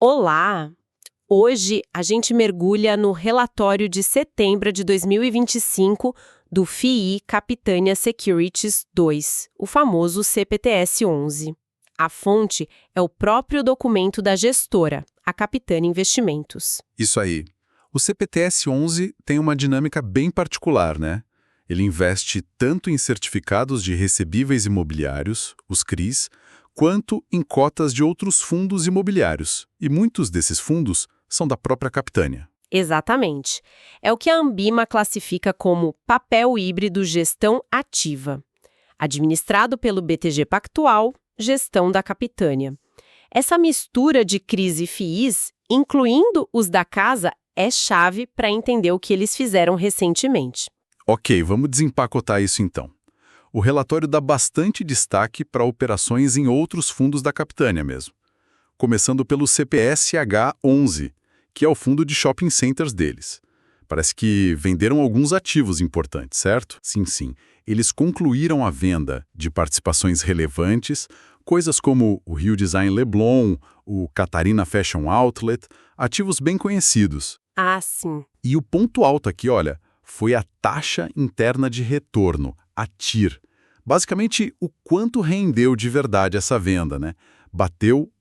Olá! Hoje a gente mergulha no relatório de setembro de 2025 do FII Capitânia Securities 2, o famoso CPTS-11. A fonte é o próprio documento da gestora, a Capitânia Investimentos. Isso aí. O CPTS-11 tem uma dinâmica bem particular, né? Ele investe tanto em certificados de recebíveis imobiliários, os CRIs, quanto em cotas de outros fundos imobiliários. E muitos desses fundos são da própria Capitânia. Exatamente. É o que a Ambima classifica como papel híbrido gestão ativa. Administrado pelo BTG Pactual, gestão da Capitânia. Essa mistura de CRIs e FIIs, incluindo os da casa, é chave para entender o que eles fizeram recentemente. Ok, vamos desempacotar isso então. O relatório dá bastante destaque para operações em outros fundos da Capitânia mesmo. Começando pelo CPSH11, que é o fundo de shopping centers deles. Parece que venderam alguns ativos importantes, certo? Sim, sim. Eles concluíram a venda de participações relevantes, coisas como o Rio Design Leblon, o Catarina Fashion Outlet, ativos bem conhecidos. Ah, sim. E o ponto alto aqui, olha, foi a taxa interna de retorno, a TIR. Basicamente, o quanto rendeu de verdade essa venda, né? Bateu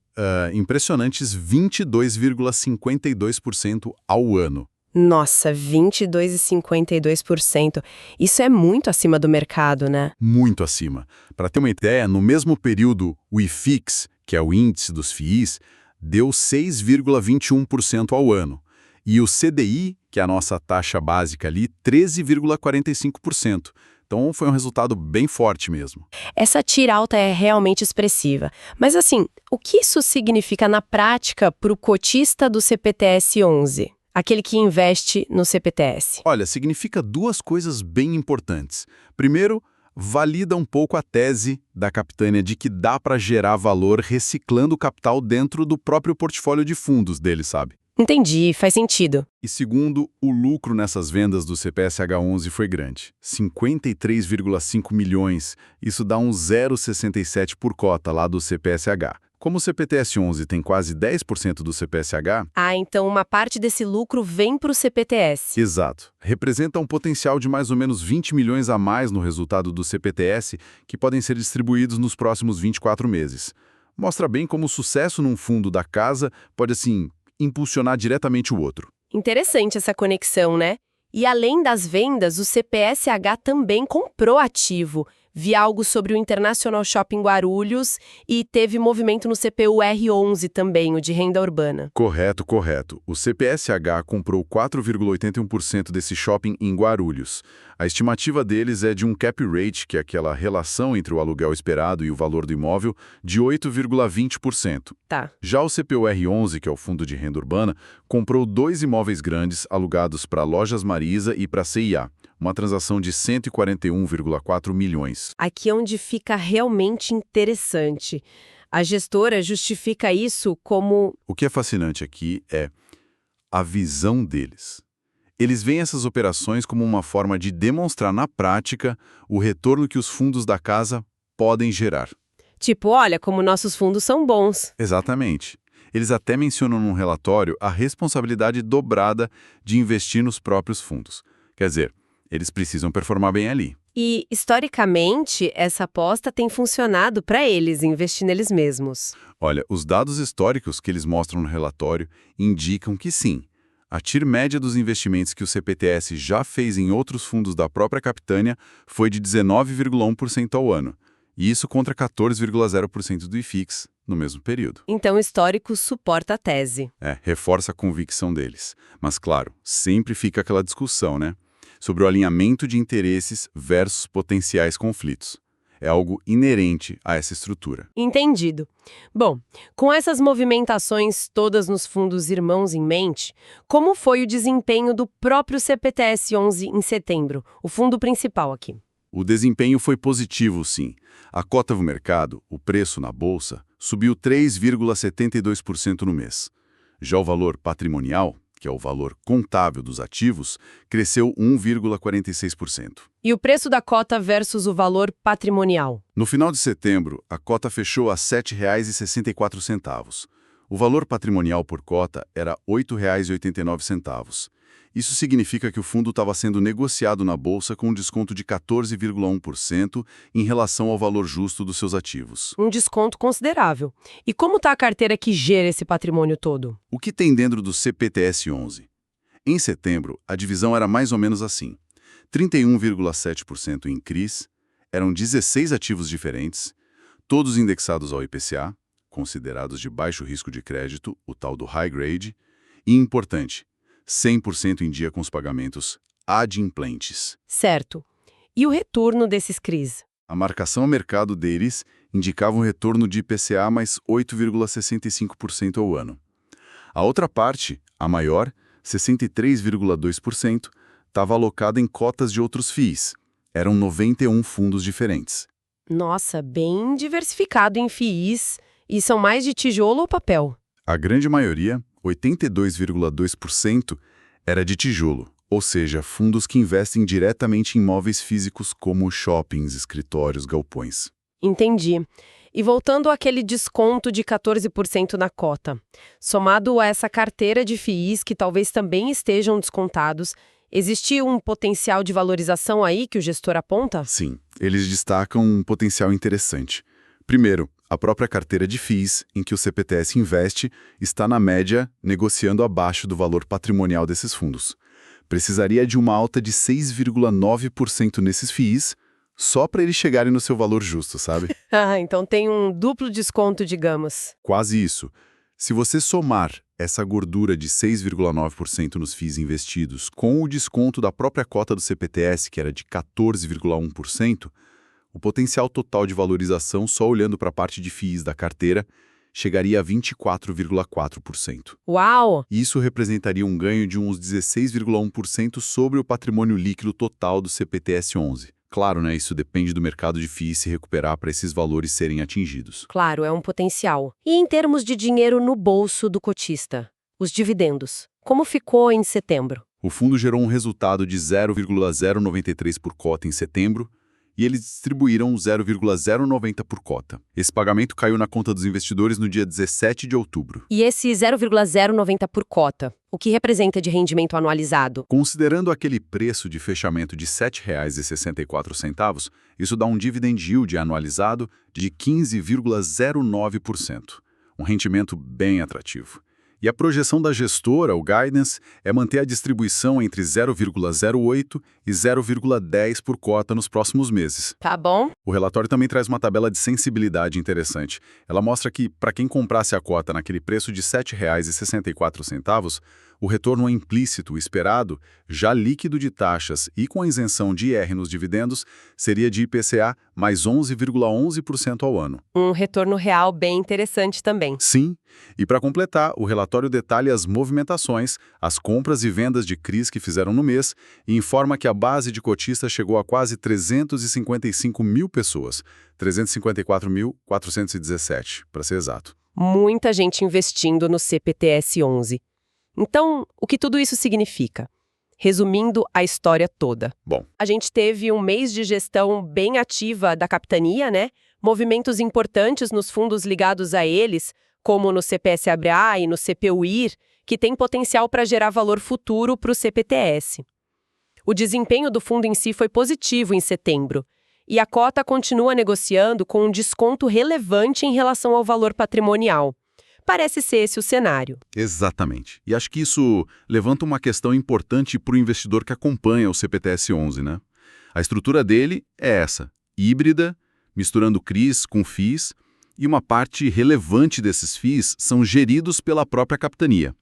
impressionantes 22,52% ao ano. Nossa, 22,52%. Isso é muito acima do mercado, né? Muito acima. Para ter uma ideia, no mesmo período, o IFIX, que é o índice dos FIIs, deu 6,21% ao ano. E o CDI, que é a nossa taxa básica ali, 13,45%. Então foi um resultado bem forte mesmo. Essa tira alta é realmente expressiva. Mas assim, o que isso significa na prática para o cotista do CPTS-11? Aquele que investe no CPTS? Olha, significa duas coisas bem importantes. Primeiro, valida um pouco a tese da Capitânia de que dá para gerar valor reciclando o capital dentro do próprio portfólio de fundos dele, sabe? Entendi, faz sentido. E segundo, o lucro nessas vendas do CPSH11 foi grande, 53,5 milhões. Isso dá um 0,67 por cota lá do CPSH. Como o CPTS-11 tem quase 10% do CPSH... Ah, então uma parte desse lucro vem para o CPTS. Exato. Representa um potencial de mais ou menos 20 milhões a mais no resultado do CPTS, que podem ser distribuídos nos próximos 24 meses. Mostra bem como o sucesso num fundo da casa pode, assim, impulsionar diretamente o outro. Interessante essa conexão, né? E além das vendas, o CPSH também comprou ativo. Vi algo sobre o International Shopping Guarulhos e teve movimento no CPUR11 também, o de renda urbana. Correto, correto. O CPSH comprou 4,81% desse shopping em Guarulhos. A estimativa deles é de um cap rate, que é aquela relação entre o aluguel esperado e o valor do imóvel, de 8,20%. Tá. Já o CPUR11, que é o fundo de renda urbana, comprou 2 imóveis grandes alugados para Lojas Marisa e para CIA. Uma transação de 141,4 milhões. Aqui é onde fica realmente interessante. A gestora justifica isso como... O que é fascinante aqui é a visão deles. Eles veem essas operações como uma forma de demonstrar na prática o retorno que os fundos da casa podem gerar. Tipo, olha como nossos fundos são bons. Exatamente. Eles até mencionam num relatório a responsabilidade dobrada de investir nos próprios fundos. Quer dizer, eles precisam performar bem ali. E, historicamente, essa aposta tem funcionado para eles, investir neles mesmos. Olha, os dados históricos que eles mostram no relatório indicam que sim. A TIR média dos investimentos que o CPTS já fez em outros fundos da própria Capitânia foi de 19,1% ao ano. E isso contra 14,0% do IFIX no mesmo período. Então o histórico suporta a tese. Reforça a convicção deles. Mas, claro, sempre fica aquela discussão, né? Sobre o alinhamento de interesses versus potenciais conflitos. É algo inerente a essa estrutura. Entendido. Bom, com essas movimentações todas nos fundos irmãos em mente, como foi o desempenho do próprio CPTS-11 em setembro, o fundo principal aqui? O desempenho foi positivo, sim. A cota do mercado, o preço na bolsa, subiu 3,72% no mês. Já o valor patrimonial, que é o valor contábil dos ativos, cresceu 1,46%. E o preço da cota versus o valor patrimonial? No final de setembro, a cota fechou a R$ 7,64. O valor patrimonial por cota era R$ 8,89. Isso significa que o fundo estava sendo negociado na bolsa com um desconto de 14,1% em relação ao valor justo dos seus ativos. Um desconto considerável. E como está a carteira que gera esse patrimônio todo? O que tem dentro do CPTS-11? Em setembro, a divisão era mais ou menos assim. 31,7% em CRIs, eram 16 ativos diferentes, todos indexados ao IPCA, considerados de baixo risco de crédito, o tal do high grade, e importante, 100% em dia com os pagamentos adimplentes. Certo. E o retorno desses CRIs? A marcação ao mercado deles indicava um retorno de IPCA mais 8,65% ao ano. A outra parte, a maior, 63,2%, estava alocada em cotas de outros FIIs. Eram 91 fundos diferentes. Nossa, bem diversificado em FIIs. E são mais de tijolo ou papel? A grande maioria, 82,2%, era de tijolo, ou seja, fundos que investem diretamente em imóveis físicos como shoppings, escritórios, galpões. Entendi. E voltando àquele desconto de 14% na cota, somado a essa carteira de FIIs que talvez também estejam descontados, existe um potencial de valorização aí que o gestor aponta? Sim, eles destacam um potencial interessante. Primeiro, a própria carteira de FIIs, em que o CPTS investe, está na média negociando abaixo do valor patrimonial desses fundos. Precisaria de uma alta de 6,9% nesses FIIs, só para eles chegarem no seu valor justo, sabe? Ah, então tem um duplo desconto, digamos. Quase isso. Se você somar essa gordura de 6,9% nos FIIs investidos com o desconto da própria cota do CPTS, que era de 14,1%, o potencial total de valorização, só olhando para a parte de FIIs da carteira, chegaria a 24,4%. Uau! Isso representaria um ganho de uns 16,1% sobre o patrimônio líquido total do CPTS-11. Claro, né, isso depende do mercado de FIIs se recuperar para esses valores serem atingidos. Claro, é um potencial. E em termos de dinheiro no bolso do cotista, os dividendos, como ficou em setembro? O fundo gerou um resultado de 0,093 por cota em setembro, e eles distribuíram 0,090 por cota. Esse pagamento caiu na conta dos investidores no dia 17 de outubro. E esse 0,090 por cota, o que representa de rendimento anualizado? Considerando aquele preço de fechamento de R$ 7,64, isso dá um dividend yield anualizado de 15,09%, um rendimento bem atrativo. E a projeção da gestora, o guidance, é manter a distribuição entre 0,08 e 0,10 por cota nos próximos meses. Tá bom? O relatório também traz uma tabela de sensibilidade interessante. Ela mostra que, para quem comprasse a cota naquele preço de R$ 7,64, o retorno implícito esperado, já líquido de taxas e com a isenção de IR nos dividendos, seria de IPCA mais 11,11% ao ano. Um retorno real bem interessante também. Sim, e para completar, o relatório detalha as movimentações, as compras e vendas de CRIs que fizeram no mês e informa que a base de cotistas chegou a quase 355 mil pessoas, 354.417, para ser exato. Muita gente investindo no CPTS-11. Então, o que tudo isso significa? Resumindo a história toda. Bom, A gente teve um mês de gestão bem ativa da capitania, né? Movimentos importantes nos fundos ligados a eles, como no CPS-ABRA e no CPUIR, que tem potencial para gerar valor futuro para o CPTS. O desempenho do fundo em si foi positivo em setembro, e a cota continua negociando com um desconto relevante em relação ao valor patrimonial. Parece ser esse o cenário. exatamente. E acho que isso levanta uma questão importante para o investidor que acompanha o CPTS-11, né? A estrutura dele é essa, híbrida, misturando CRIs com FIIs, e uma parte relevante desses FIIs são geridos pela própria capitania,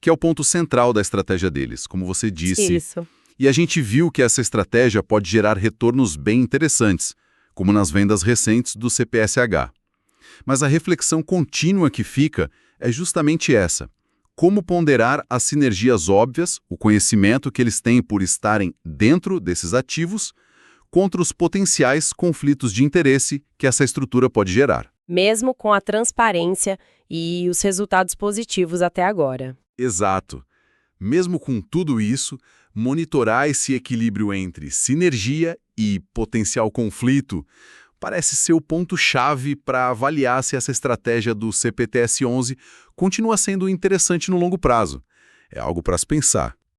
que é o ponto central da estratégia deles, como você disse. Isso. E a gente viu que essa estratégia pode gerar retornos bem interessantes, como nas vendas recentes do CPSH. Mas a reflexão contínua que fica é justamente essa. Como ponderar as sinergias óbvias, o conhecimento que eles têm por estarem dentro desses ativos, contra os potenciais conflitos de interesse que essa estrutura pode gerar. Mesmo com a transparência e os resultados positivos até agora. Exato. Mesmo com tudo isso, monitorar esse equilíbrio entre sinergia e potencial conflito parece ser o ponto-chave para avaliar se essa estratégia do CPTS-11 continua sendo interessante no longo prazo. É algo para se pensar.